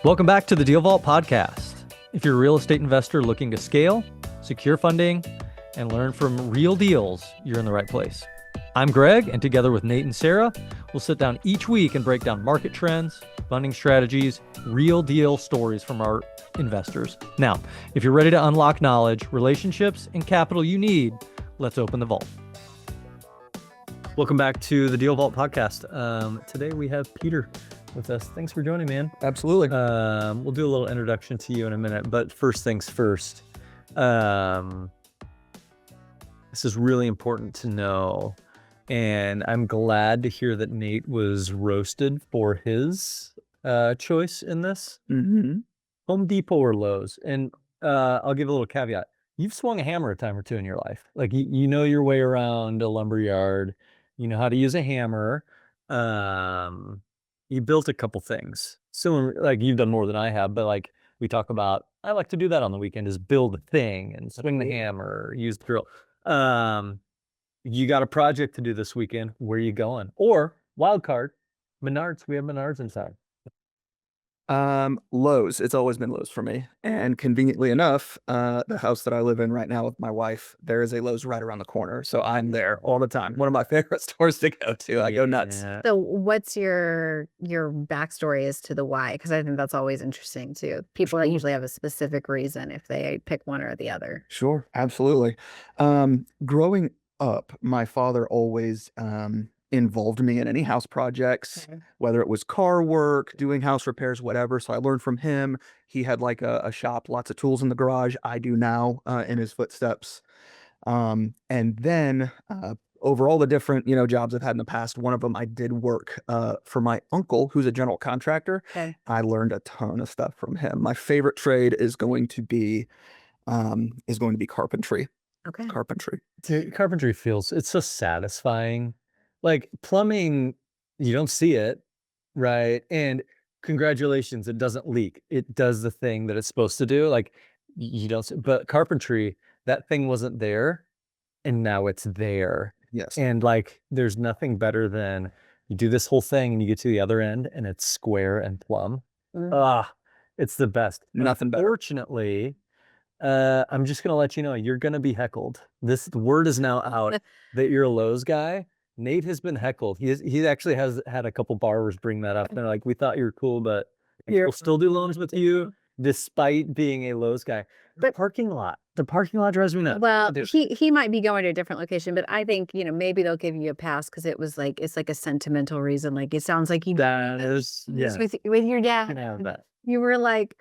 Welcome back to the Deal Vault podcast. If you're a real estate investor looking to scale, secure funding, and learn from real deals, you're in the right place. I'm Greg, and together with Nate and Sarah, we'll sit down each week and break down market trends, funding strategies, real deal stories from our investors. Now, if you're ready to unlock knowledge, relationships, and capital you need, let's open the vault. Welcome back to the Deal Vault podcast. Today we have Peter with us. Thanks for joining, man. Absolutely. We'll do a little introduction to you in a minute, but first things first. This is really important to know, and I'm glad to hear that Nate was roasted for his choice in this. Mm-hmm. Home Depot or Lowe's, and I'll give a little caveat. You've swung a hammer a time or two in your life. Like you know your way around a lumber yard. You know how to use a hammer. You built a couple things. So like you've done more than I have, but like we talk about, I like to do that on the weekend, is build a thing and swing the hammer, use the drill. You got a project to do this weekend. Where are you going? Or wild card, Menards. We have Menards inside. Lowe's. It's always been Lowe's for me. And conveniently enough, the house that I live in right now with my wife, there is a Lowe's right around the corner. So I'm there all the time. One of my favorite stores to go to. I go nuts. So what's your backstory as to the why? Because I think that's always interesting too. People that usually have a specific reason if they pick one or the other. Sure. Absolutely. Growing up, my father always involved me in any house projects, whether it was car work, doing house repairs, whatever. So I learned from him. He had like a shop, lots of tools in the garage. I do now in his footsteps. And then over all the different, jobs I've had in the past, one of them I did work for my uncle, who's a general contractor. Okay. I learned a ton of stuff from him. My favorite trade is going to be carpentry. Okay. Carpentry. Dude, carpentry it's so satisfying. Like plumbing, you don't see it, right? And congratulations, it doesn't leak. It does the thing that it's supposed to do. Like you don't see, but carpentry, that thing wasn't there and now it's there. Yes. And like there's nothing better than you do this whole thing and you get to the other end and it's square and plumb. It's the best. Nothing better. Fortunately, I'm just gonna let you know you're gonna be heckled. The word is now out that you're a Lowe's guy. Nate has been heckled. He actually has had a couple borrowers bring that up. They're like, we thought you were cool, but we'll still do loans with you despite being a Lowe's guy. The parking lot drives me nuts. Well, he might be going to a different location, but I think, maybe they'll give you a pass because it's like a sentimental reason. Like it sounds like that is with your dad. Can have that. You were like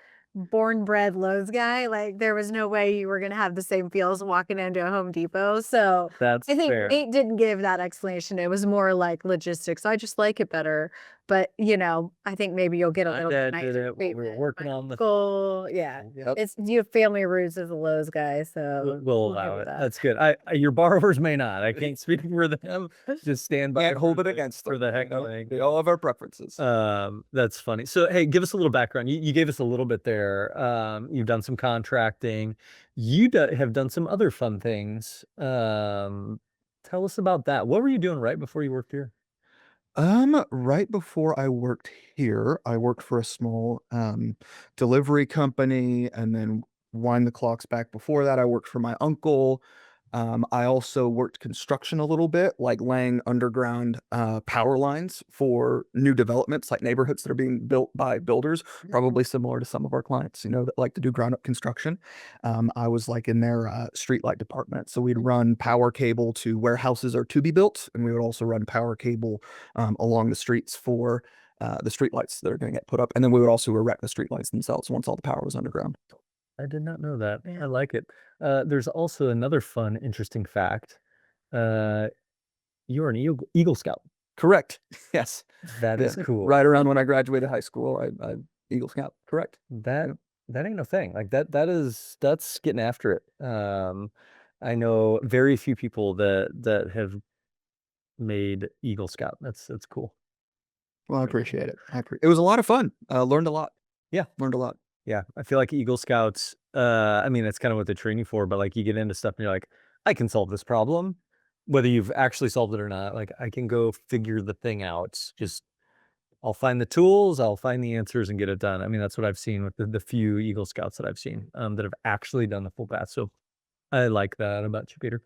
born bred Lowe's guy. Like there was no way you were gonna have the same feels walking into a Home Depot. So That's I think fair. Nate didn't give that explanation. It was more like logistics. I just like it better. But I think maybe you'll get a little Dad nicer did it. We were treatment. working My on the. uncle, yeah. Yep. You have family roots as a Lowe's guy, so We'll allow it. That's good. Your borrowers may not. I can't speak for them. Just stand by. Can't hold it against for them. the heckling. They all have our preferences. That's funny. So, hey, give us a little background. You gave us a little bit there. You've done some contracting. You have done some other fun things. Tell us about that. What were you doing right before you worked here? Right before I worked here, I worked for a small delivery company, and then wind the clocks back before that, I worked for my uncle. I also worked construction a little bit, like laying underground power lines for new developments, like neighborhoods that are being built by builders, probably similar to some of our clients, that like to do ground up construction. I was like in their streetlight department. So we'd run power cable to where houses are to be built, and we would also run power cable along the streets for the streetlights that are going to get put up. And then we would also erect the streetlights themselves once all the power was underground. I did not know that. Yeah. I like it. There's also another fun, interesting fact. You're an Eagle Scout. Correct. Yes. That is cool. Right around when I graduated high school, I Eagle Scout. Correct. That ain't no thing. Like that's getting after it. I know very few people that have made Eagle Scout. That's cool. Well, I appreciate it. It was a lot of fun. Learned a lot. Yeah. Learned a lot. Yeah, I feel like Eagle Scouts, that's kind of what they're training for, but like you get into stuff and you're like, I can solve this problem. whether you've actually solved it or not, like I can go figure the thing out just I'll find the tools, I'll find the answers and get it done. I mean, that's what I've seen with the few Eagle Scouts that I've seen that have actually done the full path. So I like that about you, Peter.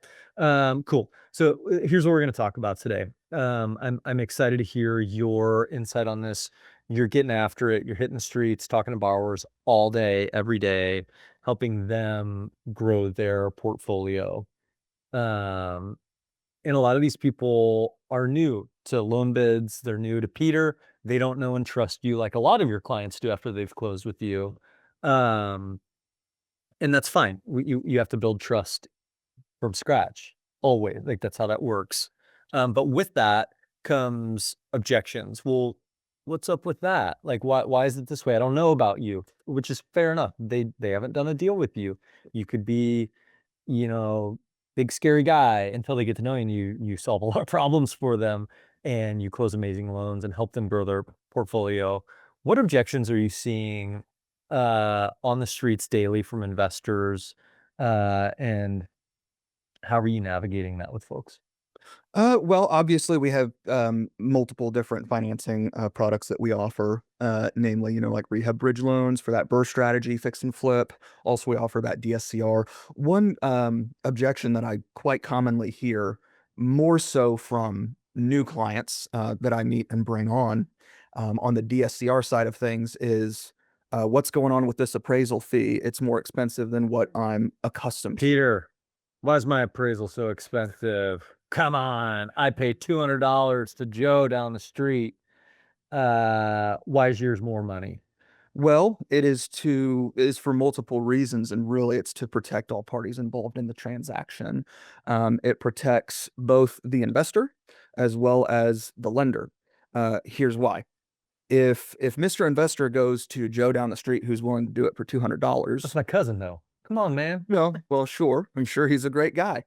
Cool. So here's what we're going to talk about today. I'm excited to hear your insight on this. You're getting after it. You're hitting the streets, talking to borrowers all day, every day, helping them grow their portfolio. And a lot of these people are new to LoanBidz. They're new to Peter. They don't know and trust you like a lot of your clients do after they've closed with you. And that's fine. You have to build trust from scratch always. Like that's how that works. But with that comes objections. Well, what's up with that? Like, why is it this way? I don't know about you, which is fair enough. They haven't done a deal with you. You could be, big scary guy until they get to know you and you solve a lot of problems for them and you close amazing loans and help them grow their portfolio. What objections are you seeing on the streets daily from investors, and how are you navigating that with folks? Well, obviously we have multiple different financing products that we offer, namely, like rehab bridge loans for that burst strategy, fix and flip. Also, we offer that DSCR. One objection that I quite commonly hear, more so from new clients that I meet and bring on the DSCR side of things, is what's going on with this appraisal fee? It's more expensive than what I'm accustomed to. Peter, why is my appraisal so expensive? Come on, I pay $200 to Joe down the street. Why is yours more money? Well, it is for multiple reasons, and really it's to protect all parties involved in the transaction. It protects both the investor as well as the lender. Here's why. If Mr. Investor goes to Joe down the street who's willing to do it for That's $200, my cousin, though. Come on, man. no, well, sure, I'm sure he's a great guy,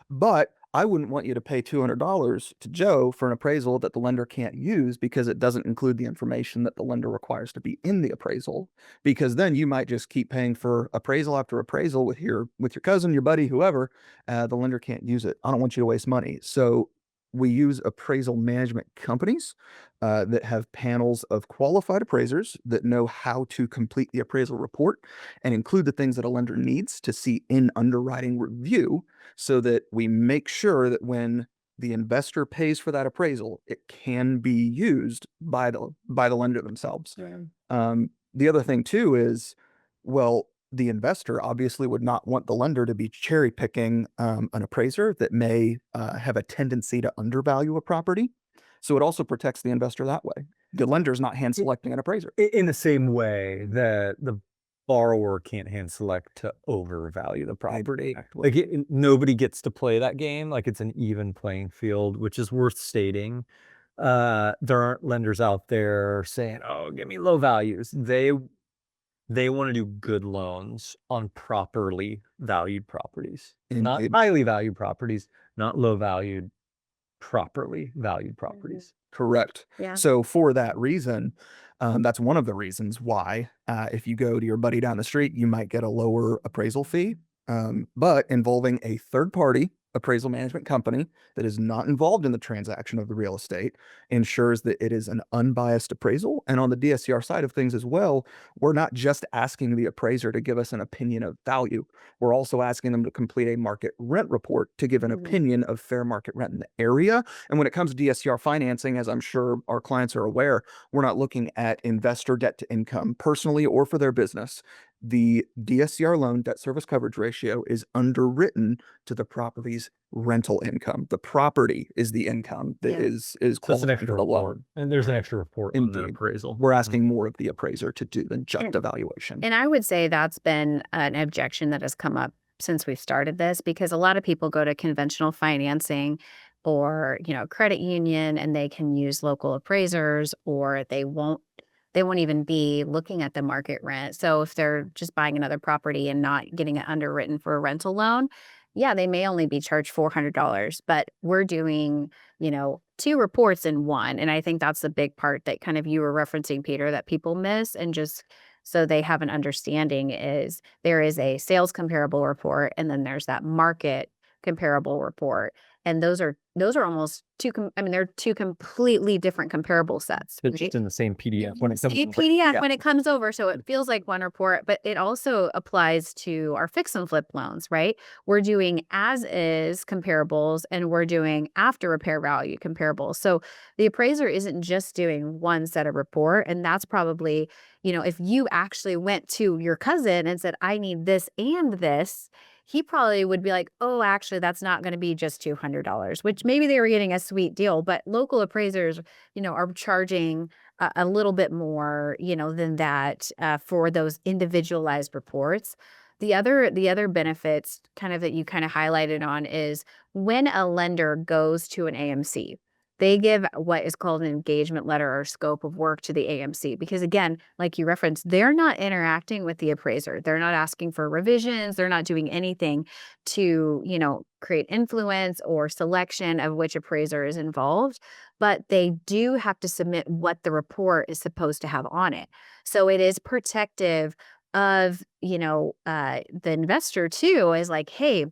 but I wouldn't want you to pay $200 to Joe for an appraisal that the lender can't use because it doesn't include the information that the lender requires to be in the appraisal. Because then you might just keep paying for appraisal after appraisal with your cousin, your buddy, whoever. The lender can't use it. I don't want you to waste money. So we use appraisal management companies that have panels of qualified appraisers that know how to complete the appraisal report and include the things that a lender needs to see in underwriting review, so that we make sure that when the investor pays for that appraisal, it can be used by the lender themselves. Yeah. The other thing too is, well, the investor obviously would not want the lender to be cherry picking an appraiser that may have a tendency to undervalue a property. So it also protects the investor that way. The lender's not hand selecting an appraiser. In the same way that the borrower can't hand select to overvalue the property. Exactly. Like nobody gets to play that game. Like it's an even playing field, which is worth stating. There aren't lenders out there saying, "Oh, give me low values." They want to do good loans on properly valued properties, not Indeed. highly valued properties, not low valued, properly valued properties. Correct. Yeah. So for that reason, that's one of the reasons why if you go to your buddy down the street, you might get a lower appraisal fee. But involving a third party appraisal management company that is not involved in the transaction of the real estate ensures that it is an unbiased appraisal. And on the DSCR side of things as well, we're not just asking the appraiser to give us an opinion of value. We're also asking them to complete a market rent report to give an opinion of fair market rent in the area. And when it comes to DSCR financing, as I'm sure our clients are aware, we're not looking at investor debt to income personally or for their business. The DSCR loan debt service coverage ratio is underwritten to the property's rental income. The property is the income that Yeah. is So it's an qualified extra for the report, loan. and there's an extra report on that Indeed. appraisal. We're asking more of the appraiser to do than just And- evaluation. And I would say that's been an objection that has come up since we've started this, because a lot of people go to conventional financing or, credit union, and they can use local appraisers, or they won't even be looking at the market rent. So if they're just buying another property and not getting it underwritten for a rental loan, yeah, they may only be charged $400, but we're doing, 2 reports in one. And I think that's the big part that kind of you were referencing, Peter, that people miss. And just so they have an understanding, is there is a sales comparable report, and then there's that market comparable report. And those are almost they're two completely different comparable sets. It's just in the same PDF when it comes Same PDF when it comes over, so it feels like one report, but it also applies to our fix and flip loans, right? We're doing as is comparables and we're doing after repair value comparables. So the appraiser isn't just doing one set of report, and that's probably, if you actually went to your cousin and said, I need this and this, he probably would be like, oh, actually, that's not going to be just $200, which maybe they were getting a sweet deal, but local appraisers, are charging a little bit more, than that for those individualized reports. The other benefits kind of that you kind of highlighted on is when a lender goes to an AMC, they give what is called an engagement letter or scope of work to the AMC, because again, like you referenced, they're not interacting with the appraiser. They're not asking for revisions. They're not doing anything to, create influence or selection of which appraiser is involved, but they do have to submit what the report is supposed to have on it. So it is protective of, the investor too, is like, hey,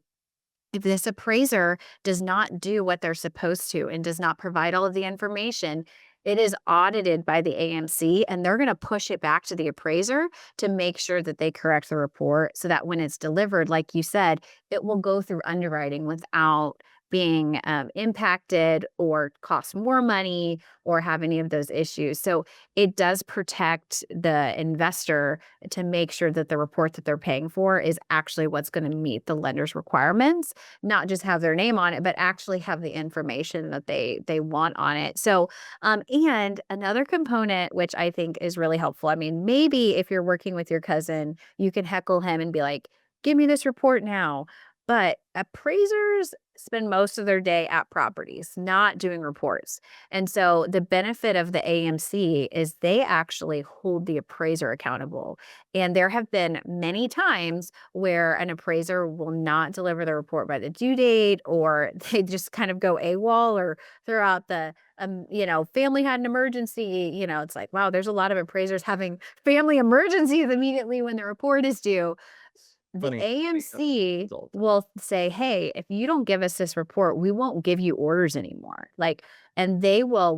if this appraiser does not do what they're supposed to and does not provide all of the information, it is audited by the AMC, and they're going to push it back to the appraiser to make sure that they correct the report so that when it's delivered, like you said, it will go through underwriting without being impacted or cost more money or have any of those issues. So it does protect the investor to make sure that the report that they're paying for is actually what's going to meet the lender's requirements, not just have their name on it, but actually have the information that they want on it. So, and another component, which I think is really helpful. I mean, maybe if you're working with your cousin, you can heckle him and be like, give me this report now. But appraisers spend most of their day at properties, not doing reports. And so the benefit of the AMC is they actually hold the appraiser accountable. And there have been many times where an appraiser will not deliver the report by the due date, or they just kind of go AWOL or throw out the family had an emergency. It's like, wow, there's a lot of appraisers having family emergencies immediately when the report is due. The AMC will say, hey, if you don't give us this report, we won't give you orders anymore. And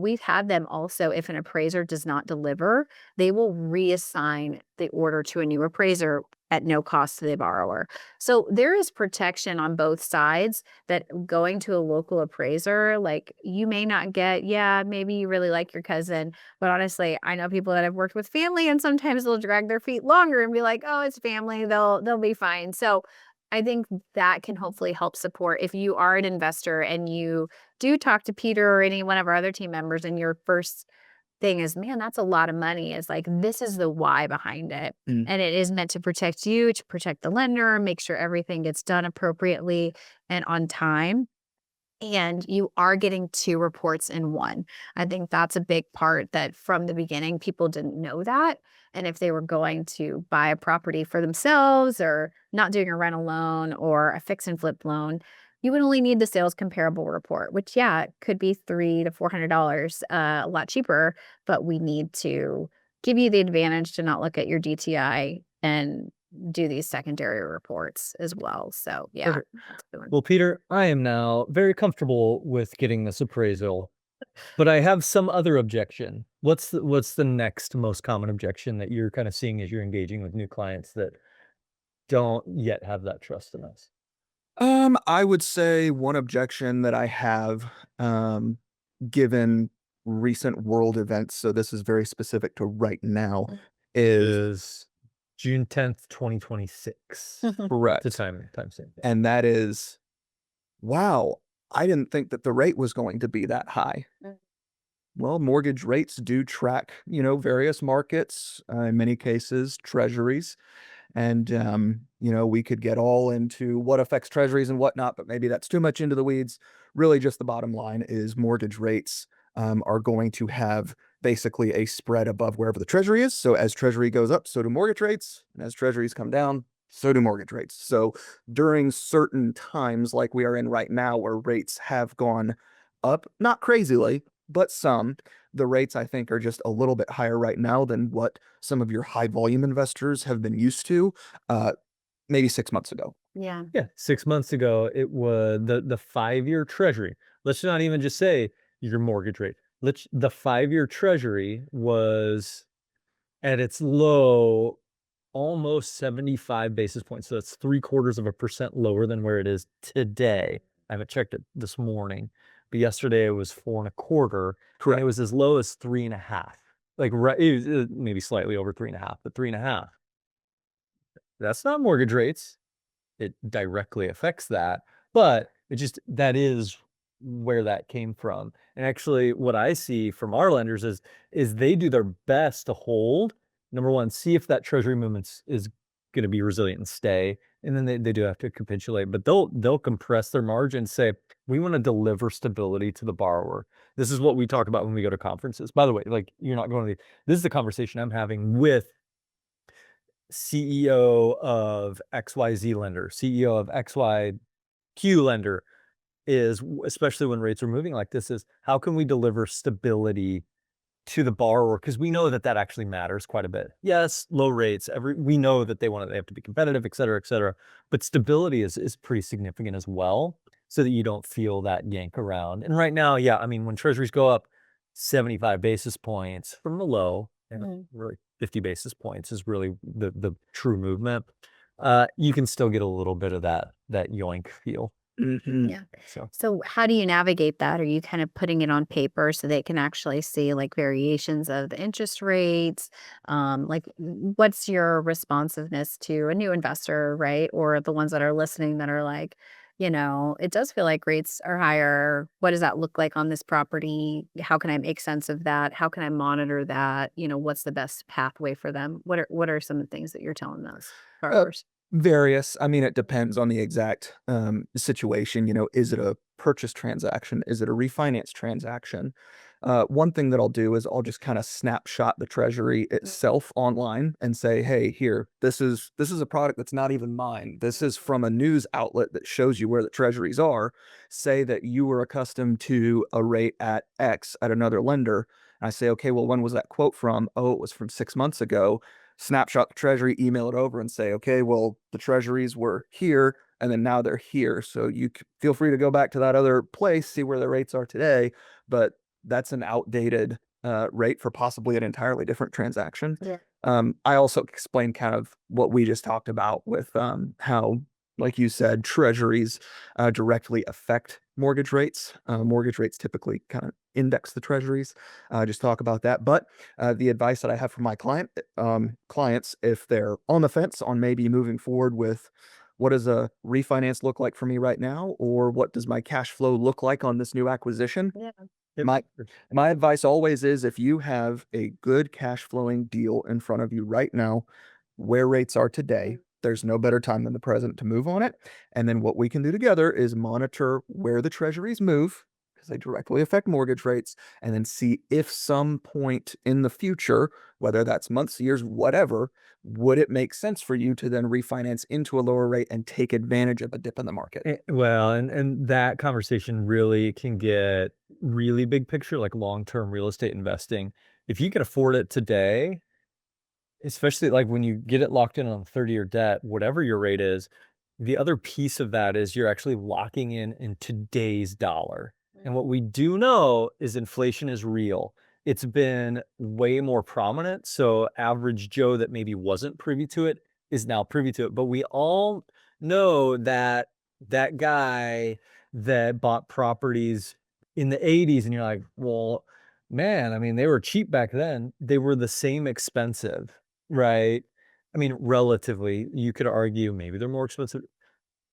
we've had them also, if an appraiser does not deliver, they will reassign the order to a new appraiser at no cost to the borrower. So there is protection on both sides, that going to a local appraiser, you may not get, maybe you really like your cousin, but honestly, I know people that have worked with family, and sometimes they'll drag their feet longer and be like, oh, it's family, they'll be fine. So I think that can hopefully help support if you are an investor and you do talk to Peter or any one of our other team members, and your first thing is, man, that's a lot of money. Is like, this is the why behind it. And it is meant to protect you, to protect the lender, make sure everything gets done appropriately and on time. And you are getting two reports in one. I think that's a big part that from the beginning, people didn't know that. And if they were going to buy a property for themselves or not doing a rental loan or a fix and flip loan, you would only need the sales comparable report, which, it could be $300 to $400, a lot cheaper, but we need to give you the advantage to not look at your DTI and do these secondary reports as well. So, Perfect. Well, Peter, I am now very comfortable with getting this appraisal, but I have some other objection. What's the next most common objection that you're kind of seeing as you're engaging with new clients that don't yet have that trust in us? I would say one objection that I have, given recent world events, so this is very specific to right now, is June 10th, 2026. correct. The time stamp. And that is, wow, I didn't think that the rate was going to be that high. Well, mortgage rates do track, various markets, in many cases, treasuries. And, we could get all into what affects treasuries and whatnot, but maybe that's too much into the weeds. Really, just the bottom line is mortgage rates are going to have basically a spread above wherever the treasury is. So as treasury goes up, so do mortgage rates. And as treasuries come down, so do mortgage rates. So during certain times like we are in right now, where rates have gone up, not crazily, but some, the rates I think are just a little bit higher right now than what some of your high volume investors have been used to, maybe 6 months ago. Yeah. Yeah, 6 months ago, it was the 5-year Treasury. Let's not even just say your mortgage rate. The 5-year Treasury was at its low almost 75 basis points. So that's 0.75% lower than where it is today. I haven't checked it this morning, but yesterday it was 4.25, and Correct. it was as low as 3.5. Like right, it was, maybe slightly over 3.5, but 3.5. That's not mortgage rates. It directly affects that, but that is where that came from. And actually what I see from our lenders is they do their best to hold, number one, see if that treasury movement is going to be resilient and stay. And then they do have to capitulate, but they'll compress their margins, say, we want to deliver stability to the borrower. This is what we talk about when we go to conferences. By the way, like, you're not going to this is the conversation I'm having with CEO of XYZ lender, CEO of XYQ lender, is especially when rates are moving like this, is how can we deliver stability to the borrower? Because we know that actually matters quite a bit. Yes, low rates, we know that they have to be competitive, et cetera, but stability is pretty significant as well, so that you don't feel that yank around. And right now, yeah, I mean, when treasuries go up 75 basis points from the low, and really 50 basis points is really the true movement, you can still get a little bit of that yoink feel. Yeah. So So how do you navigate that? Are you kind of putting it on paper so they can actually see like variations of the interest rates? Like what's your responsiveness to a new investor, right? Or the ones that are listening that are like, it does feel like rates are higher. What does that look like on this property? How can I make sense of that? How can I monitor that? What's the best pathway for them? What are some of the things that you're telling those borrowers? Various. I mean, it depends on the exact situation. Is it a purchase transaction? Is it a refinance transaction? One thing that I'll do is I'll just kind of snapshot the treasury itself online and say, hey, here, this is a product that's not even mine. This is from a news outlet that shows you where the treasuries are. Say that you were accustomed to a rate at X at another lender. And I say, okay, well, when was that quote from? Oh, it was from 6 months ago. Snapshot the treasury, email it over and say, okay, well, the treasuries were here and then now they're here. So you feel free to go back to that other place, see where the rates are today, but that's an outdated rate for possibly an entirely different transaction. Yeah. I also explained kind of what we just talked about with how, like you said, treasuries directly affect mortgage rates. Mortgage rates typically kind of index the treasuries. Just talk about that. But the advice that I have for my clients, if they're on the fence on maybe moving forward with what does a refinance look like for me right now, or what does my cash flow look like on this new acquisition? Yeah. My advice always is, if you have a good cash flowing deal in front of you right now, where rates are today, there's no better time than the present to move on it. And then what we can do together is monitor where the treasuries move, because they directly affect mortgage rates, and then see if some point in the future, whether that's months, years, whatever, would it make sense for you to then refinance into a lower rate and take advantage of a dip in the market? Well, and that conversation really can get really big picture, like long-term real estate investing. If you can afford it today, especially like when you get it locked in on 30-year debt, whatever your rate is, the other piece of that is you're actually locking in today's dollar. And what we do know is inflation is real. It's been way more prominent. So average Joe that maybe wasn't privy to it is now privy to it. But we all know that guy that bought properties in the 80s, and you're like, well, man, I mean, they were cheap back then. They were the same expensive, right? I mean, relatively, you could argue maybe they're more expensive,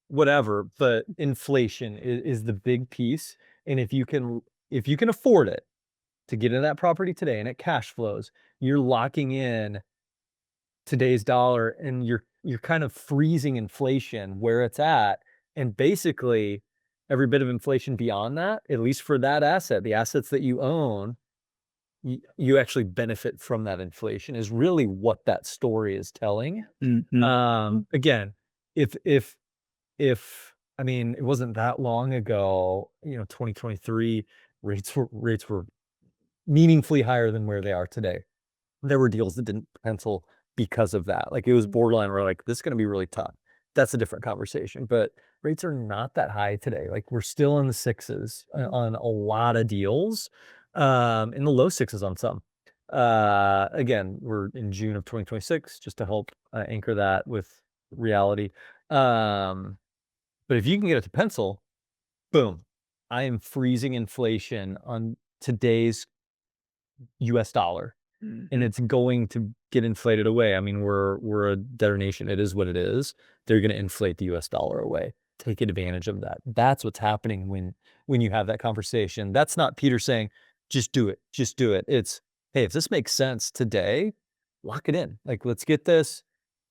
whatever, but inflation is the big piece. And if you can afford it to get into that property today and it cash flows, you're locking in today's dollar, and you're kind of freezing inflation where it's at. And basically every bit of inflation beyond that, at least for that asset, the assets that you own, you actually benefit from that inflation, is really what that story is telling. Again, if I mean, it wasn't that long ago, 2023, rates were meaningfully higher than where they are today. There were deals that didn't pencil because of that. Like, it was borderline, we're like, this is going to be really tough. that's a different conversation. But rates are not that high today. Like we're still in the sixes on a lot of deals, in the low sixes on some. Again, we're in June of 2026, just to help anchor that with reality. But if you can get it to pencil, boom, I am freezing inflation on today's US dollar, and it's going to get inflated away. I mean, we're a debtor nation. It is what it is. They're going to inflate the US dollar away. Take advantage of that. That's what's happening when you have that conversation. That's not Peter saying, just do it. Just do it. It's, hey, if this makes sense today, lock it in. Like, let's get this,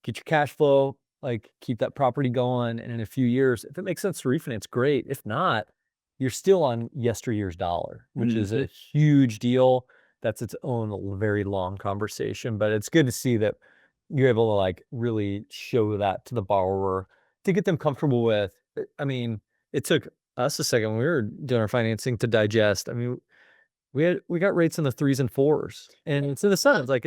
get your cash flow, like keep that property going. And in a few years, if it makes sense to refinance, great. If not, you're still on yesteryear's dollar, which is a huge deal. That's its own very long conversation, but it's good to see that you're able to like really show that to the borrower to get them comfortable with. I mean, it took us a second when we were doing our financing to digest. I mean, we got rates in the 3s and 4s, and it's in the 7s. Like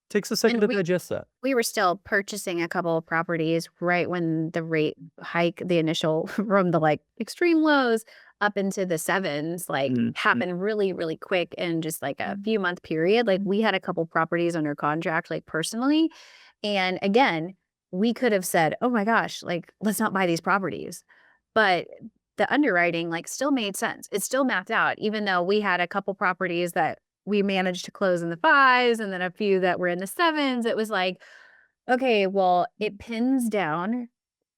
takes a second to digest that. We were still purchasing a couple of properties right when the rate hike, the initial from the like extreme lows up into the 7s, like happened really, really quick in just like a few month period. Like we had a couple properties under contract, like personally. And again, we could have said, oh my gosh, like let's not buy these properties. But the underwriting like still made sense. It still mapped out, even though we had a couple properties that we managed to close in the 5s and then a few that were in the 7s. It was like, okay, well, it pins down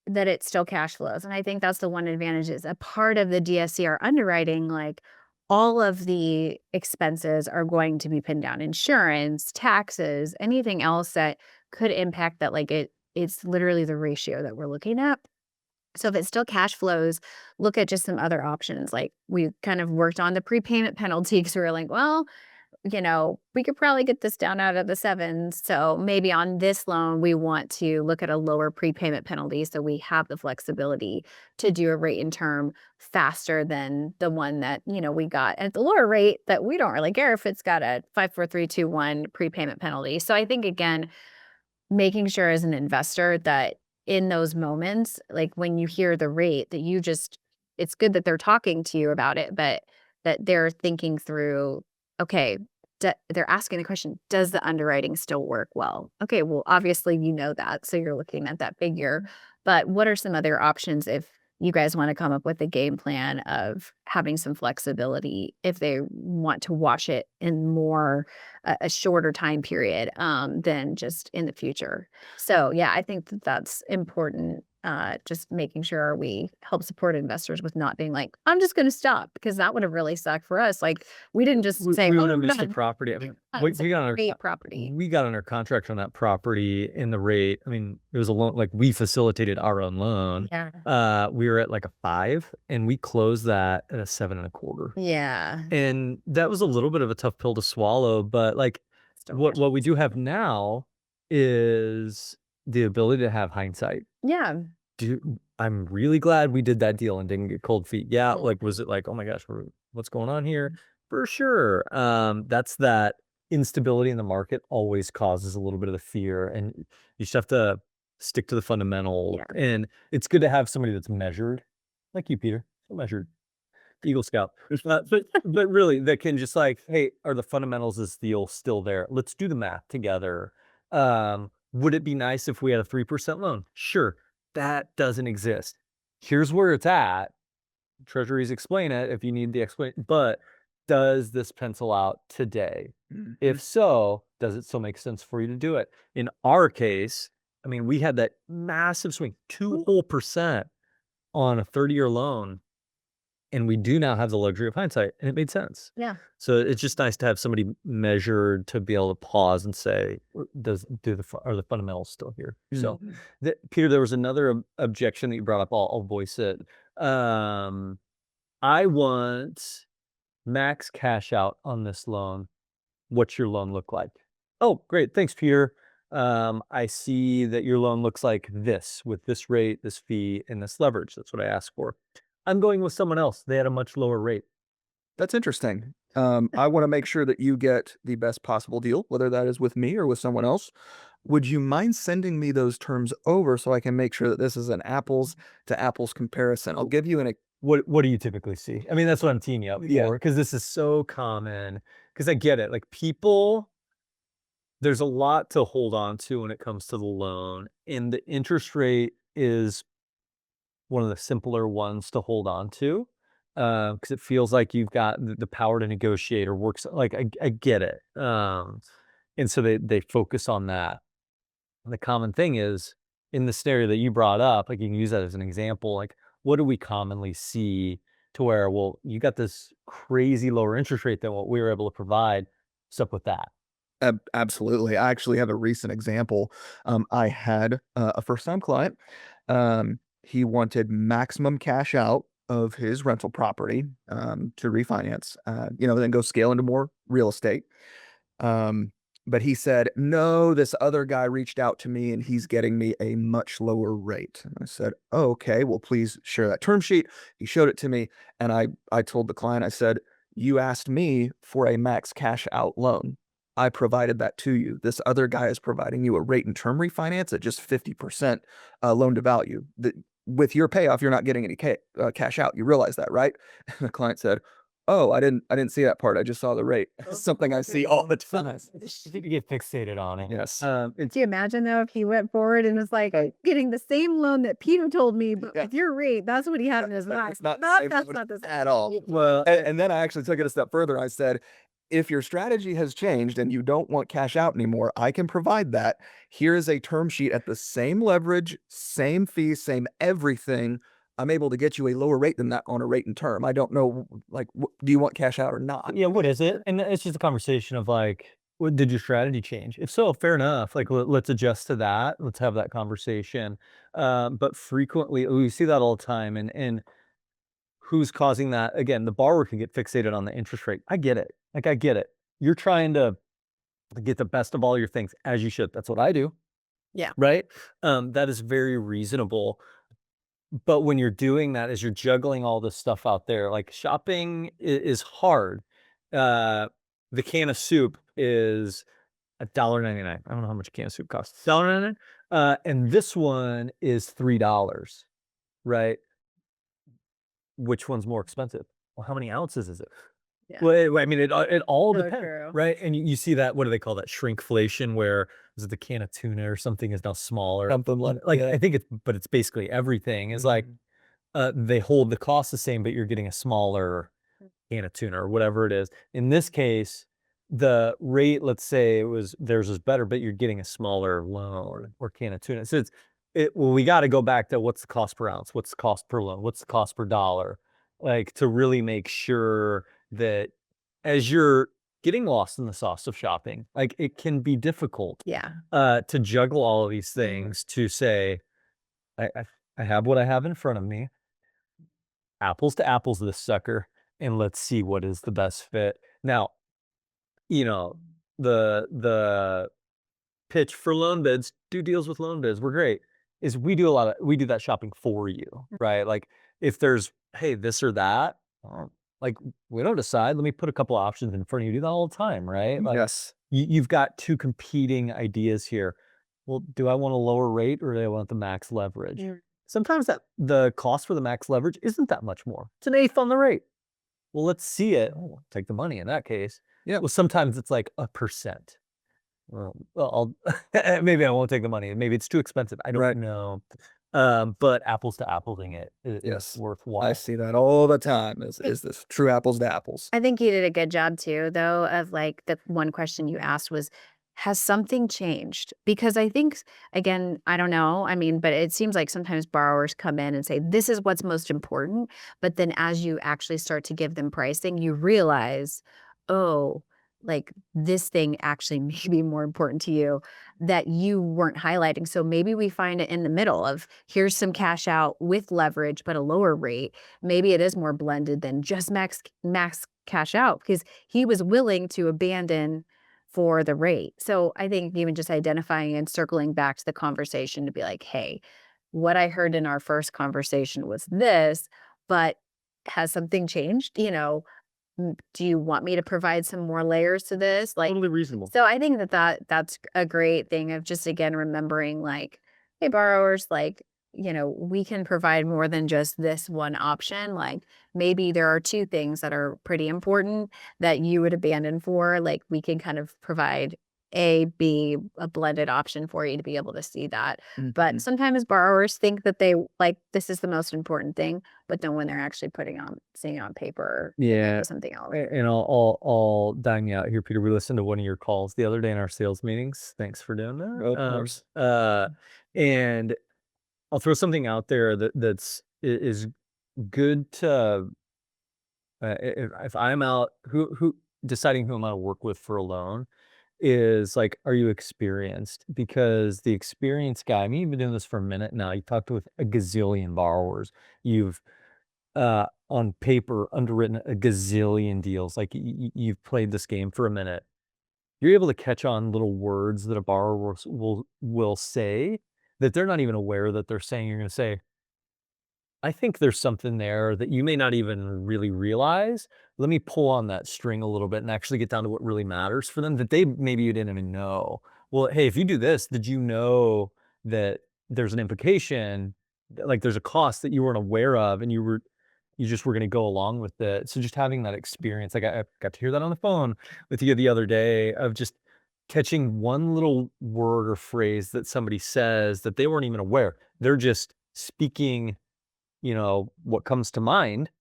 that it still cash flows. And I think that's the one advantage is a part of the DSCR underwriting, like all of the expenses are going to be pinned down. Insurance, taxes, anything else that could impact that, like it's literally the ratio that we're looking at. So if it still cash flows, look at just some other options. Like we kind of worked on the prepayment penalty because we were like, well, you know, we could probably get this down out of the 7s. So maybe on this loan, we want to look at a lower prepayment penalty so we have the flexibility to do a rate and term faster than the one that, you know, we got at the lower rate that we don't really care if it's got a 5, 4, 3, 2, 1 prepayment penalty. So I think, again, making sure as an investor that in those moments, like when you hear the rate that you just, it's good that they're talking to you about it, but that they're thinking through, okay, they're asking the question, does the underwriting still work well? Okay, well, obviously you know that, so you're looking at that figure, but what are some other options if you guys want to come up with a game plan of having some flexibility if they want to wash it in more a shorter time period than just in the future. So yeah, I think that that's important. Just making sure we help support investors with not being like, I'm just going to stop, because that would have really sucked for us. Like we didn't just say, we oh, would have we're missed the done. property. I mean, It's we a got on great our property. we got under contract on that property in the rate. I mean, it was a loan, like we facilitated our own loan. Yeah. We were at like a 5 and we closed that at a 7.25. Yeah. And that was a little bit of a tough pill to swallow, but like Still what cash we do have now is the ability to have hindsight. Yeah. I'm really glad we did that deal and didn't get cold feet. Yeah, like was it like, oh my gosh, what's going on here? For sure. That's that instability in the market always causes a little bit of the fear, and you just have to stick to the fundamental. Yeah. And it's good to have somebody that's measured, like you, Peter, so measured. Eagle Scout. But really that can just like, hey, are the fundamentals of this deal still there? Let's do the math together. Would it be nice if we had a 3% loan? Sure. That doesn't exist. Here's where it's at. Treasuries explain it if you need the explanation, but does this pencil out today? If so, does it still make sense for you to do it? In our case, I mean, we had that massive swing, 2 whole percent on a 30-year loan. And we do now have the luxury of hindsight, and it made sense. Yeah. So it's just nice to have somebody measured to be able to pause and say, are the fundamentals still here? So, Peter, there was another objection that you brought up. I'll voice it. I want max cash out on this loan. What's your loan look like? Oh, great. Thanks, Peter. I see that your loan looks like this with this rate, this fee, and this leverage. That's what I asked for. I'm going with someone else. They had a much lower rate. That's interesting. I want to make sure that you get the best possible deal, whether that is with me or with someone else. would you mind sending me those terms over so I can make sure that this is an apples to apples comparison? I'll give you an What do you typically see? I mean, that's what I'm teeing you up Yeah. for, because this is so common. Because I get it. Like, people, there's a lot to hold on to when it comes to the loan, and the interest rate is one of the simpler ones to hold on to, because it feels like you've got the power to negotiate or works. Like, I get it. And so they focus on that. And the common thing is, in the scenario that you brought up, like, you can use that as an example. Like, what do we commonly see to where, well, you got this crazy lower interest rate than what we were able to provide. What's up with that? Absolutely. I actually have a recent example. I had a first-time client. He wanted maximum cash out of his rental property to refinance, then go scale into more real estate. But he said, no, this other guy reached out to me and he's getting me a much lower rate. And I said, oh, okay, well, please share that term sheet. He showed it to me. And I told the client, I said, you asked me for a max cash out loan. I provided that to you. This other guy is providing you a rate and term refinance at just 50% loan to value. With your payoff, you're not getting any cash out. You realize that, right? And the client said, oh, I didn't see that part. I just saw the rate. Something I see all the time. You get fixated on it. Yes. Do you imagine though if he went forward and was like getting the same loan that Peter told me, but Yeah. with your rate, that's what he had in his mind. It's not Not the same that's loan not the same. at all. Well, And then I actually took it a step further. I said, if your strategy has changed and you don't want cash out anymore, I can provide that. Here is a term sheet at the same leverage, same fee, same everything. I'm able to get you a lower rate than that on a rate and term. I don't know, like, do you want cash out or not? yeah, what is it? And it's just a conversation of like, what did your strategy change? If so, fair enough. Like, let's adjust to that. Let's have that conversation. But frequently, we see that all the time. And who's causing that? Again, the borrower can get fixated on the interest rate. I get it. Like, I get it. You're trying to get the best of all your things, as you should. That's what I do. Yeah. Right. That is very reasonable. But when you're doing that, as you're juggling all this stuff out there, like, shopping is hard. The can of soup is $1.99. I don't know how much a can of soup costs. $1.99. And this one is $3, right? Which one's more expensive? Well, how many ounces is it? Yeah. Well, I mean, it all So depends, true. right? And you see that, what do they call that? Shrinkflation, where is it the can of tuna or something is now smaller? Something Like, I think it's basically everything is like, they hold the cost the same, but you're getting a smaller can of tuna or whatever it is. In this case, the rate, let's say theirs was better, but you're getting a smaller loan or can of tuna. So well, we got to go back to what's the cost per ounce, what's the cost per loan, what's the cost per dollar, like, to really make sure that as you're getting lost in the sauce of shopping, like, it can be difficult Yeah. to juggle all of these things, to say, I have what I have in front of me, apples to apples this sucker, and let's see what is the best fit. Now, the pitch for LoanBidz, do deals with LoanBidz, we're great, is we do that shopping for you, right? Like, if there's, hey, this or that, like, we don't decide, let me put a couple options in front of you. Do that all the time, right? Like, Yes. you've got two competing ideas here. Well, do I want a lower rate or do I want the max leverage? Sometimes the cost for the max leverage isn't that much more. It's an eighth on the rate. Well, let's see it. Oh, take the money in that case. Yeah. Well, sometimes it's like 1%. Well, I'll maybe I won't take the money. Maybe it's too expensive. I don't Right. know. But apples to applesing it is Yes. worthwhile. I see that all the time. Is this true apples to apples? I think you did a good job too, though, of like the one question you asked was, has something changed? Because I think, again, I don't know. I mean, but it seems like sometimes borrowers come in and say, this is what's most important. But then as you actually start to give them pricing, you realize, oh, like this thing actually may be more important to you that you weren't highlighting. So maybe we find it in the middle of here's some cash out with leverage, but a lower rate. Maybe it is more blended than just max cash out because he was willing to abandon for the rate. So I think even just identifying and circling back to the conversation to be like, hey, what I heard in our first conversation was this, but has something changed? do you want me to provide some more layers to this? Like, Totally reasonable. so I think that's a great thing of just, again, remembering like, hey, borrowers, like, we can provide more than just this one option. Like maybe there are two things that are pretty important that you would abandon for. Like we can kind of provide A, B, a blended option for you to be able to see that. But Mhm. sometimes borrowers think that this is the most important thing, but then when they're actually seeing it on paper, it might Yeah. be something else. And I'll dang you out here, Peter. We listened to one of your calls the other day in our sales meetings. Thanks for doing that. Of course. And I'll throw something out there is good to if I'm out who deciding who I'm gonna work with for a loan is like, are you experienced? Because the experienced guy, I mean, you've been doing this for a minute now. You talked with a gazillion borrowers. You've on paper underwritten a gazillion deals. Like you've played this game for a minute. You're able to catch on little words that a borrower will say that they're not even aware that they're saying. You're going to say, I think there's something there that you may not even really realize. Let me pull on that string a little bit and actually get down to what really matters for them that maybe you didn't even know. Well, hey, if you do this, did you know that there's an implication, like there's a cost that you weren't aware of and you just were going to go along with it. So just having that experience, like I got to hear that on the phone with you the other day of just catching one little word or phrase that somebody says that they weren't even aware. They're just speaking what comes to mind.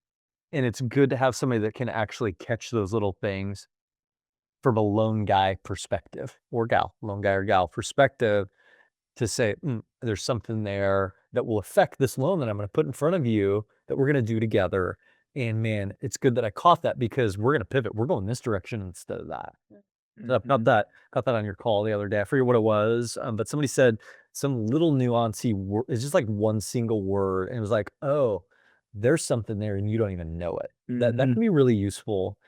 And it's good to have somebody that can actually catch those little things from a loan guy perspective loan guy or gal perspective to say, there's something there that will affect this loan that I'm going to put in front of you that we're going to do together. And man, it's good that I caught that because we're going to pivot. We're going this direction instead of that. So I've got that on your call the other day. I forget what it was, but somebody said some little nuancy word. It's just like one single word, and it was like, "Oh, there's something there, and you don't even know it." That can be really useful,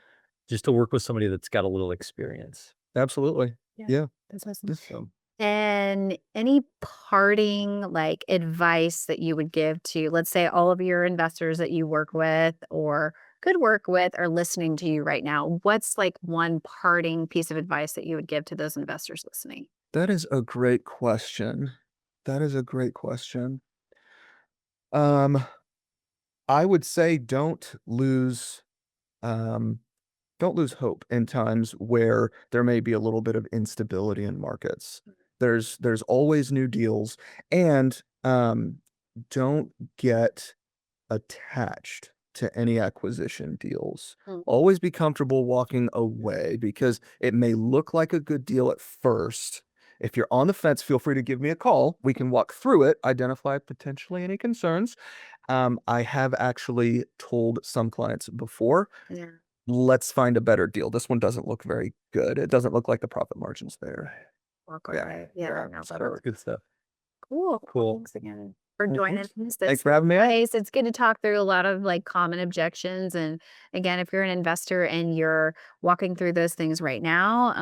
just to work with somebody that's got a little experience. Absolutely. Yeah. Yeah. That's awesome. So, And any parting like advice that you would give to, let's say, all of your investors that you work with or could work with are listening to you right now? What's like one parting piece of advice that you would give to those investors listening? that is a great question. That is a great question. Um, I would say um, don't lose hope in times where there may be a little bit of instability in markets. There's always new deals, and don't get attached to any acquisition deals. Mm. Always be comfortable walking away because it may look like a good deal at first. If you're on the fence, feel free to give me a call. We can walk through it, identify potentially any concerns. I have actually told some clients before, Yeah. let's find a better deal. This one doesn't look very good. It doesn't look like the profit margin's there. Walk Yeah. away. Yeah. No, So, Good stuff. cool. Well, Cool. thanks again for of joining course. us. Thanks for having me on. Nice. It's good to talk through a lot of like common objections. And again, if you're an investor and you're walking through those things right now,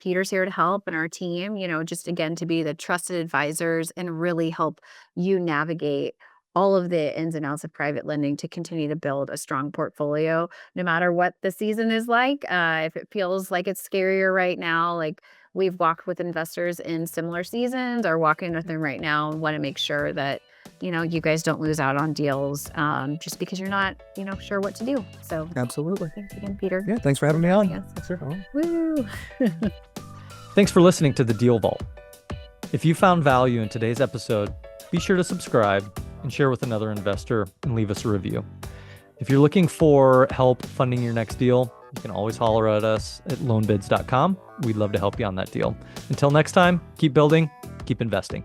Peter's here to help and our team, just again to be the trusted advisors and really help you navigate all of the ins and outs of private lending to continue to build a strong portfolio, no matter what the season is like. If it feels like it's scarier right now, like we've walked with investors in similar seasons or walking with them right now and want to make sure that, you guys don't lose out on deals just because you're not, sure what to do. So Absolutely. thanks again, Peter. Yeah. Thanks for having me on. Yes. Sure. Woo. Thanks for listening to the Deal Vault. If you found value in today's episode, be sure to subscribe and share with another investor and leave us a review. If you're looking for help funding your next deal, you can always holler at us at loanbids.com. We'd love to help you on that deal. Until next time, keep building, keep investing.